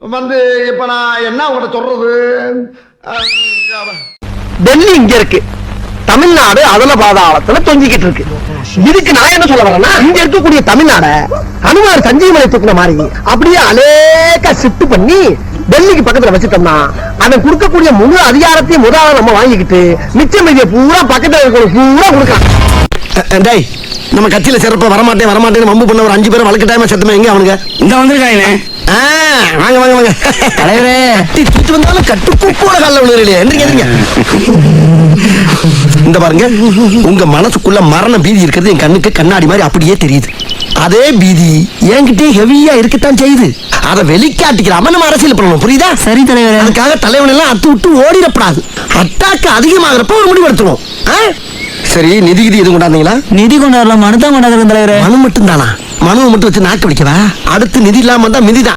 வந்து இப்ப நான் என்ன உங்கள்கிட்ட சொல்றது? டெல்லி இங்க இருக்கு, தமிழ்நாடு அதல பாதாளத்துல தொங்கிக்கிட்டு இருக்கு. இதுக்கு நான் என்ன சொல்ல வரேன்னா, இங்க இருக்கக்கூடிய தமிழ்நாட அனுமார் சஞ்சீவமலை தூக்குன மாதிரி அப்படியே அலேக்கா ஷிஃப்ட் பண்ணி டெல்லிக்கு பக்கத்துல வச்சுட்டோம்னா அவன் கொடுக்கக்கூடிய முழு அதிகாரத்தையும் முதல்ல நம்ம வாங்கிக்கிட்டு மிச்சம் மீதியை பூரா பக்கத்துல இருக்கிற பூரா கொடுக்கலாம். டேய், நம்ம கட்சியில சிறப்பா வரமாட்டேன்னு மம்பு பண்ண ஒரு 5 பேரை வழக்கு டைமா சத்தமா எங்க அவனுங்க இந்த வந்திருக்காங்க. வாங்க வாங்க வாங்க தலைவரே, தூத்து வந்தாலும் கட்டுப்போட கால விழுறீங்க. எந்திரிங்க. இந்த பாருங்க, உங்க மனசுக்குள்ள மரண பீதி இருக்கிறது என் கண்ணுக்கு கண்ணாடி மாதிரி அப்படியே தெரியுது. அதே பீதி என்கிட்ட ஹெவியா இருக்கத்தான் செய்யுது. அதை வெளிக்காட்டிக்கிறாம நம்ம அரசியல் பண்ணணும், புரியுதா? சரி தலைவரே. அதுக்காக தலைவன் எல்லாம் அத்து விட்டு ஓடிடப்படாது. அட்டாக்கு அதிகமாகிறப்ப ஒரு முடிவெடுத்துரும். சரி, நிதி எதுவும் கொண்டாந்தீங்களா? நிதி கொண்டாடலாம், மனு தான் கொண்டாடுறேன் தலைவரே. மனு மட்டும் தானா? மனுவை மட்டும் வச்சு நாக்கு பிடிக்கவா? அடுத்து நிதி இல்லாம தான் மிதிதான்.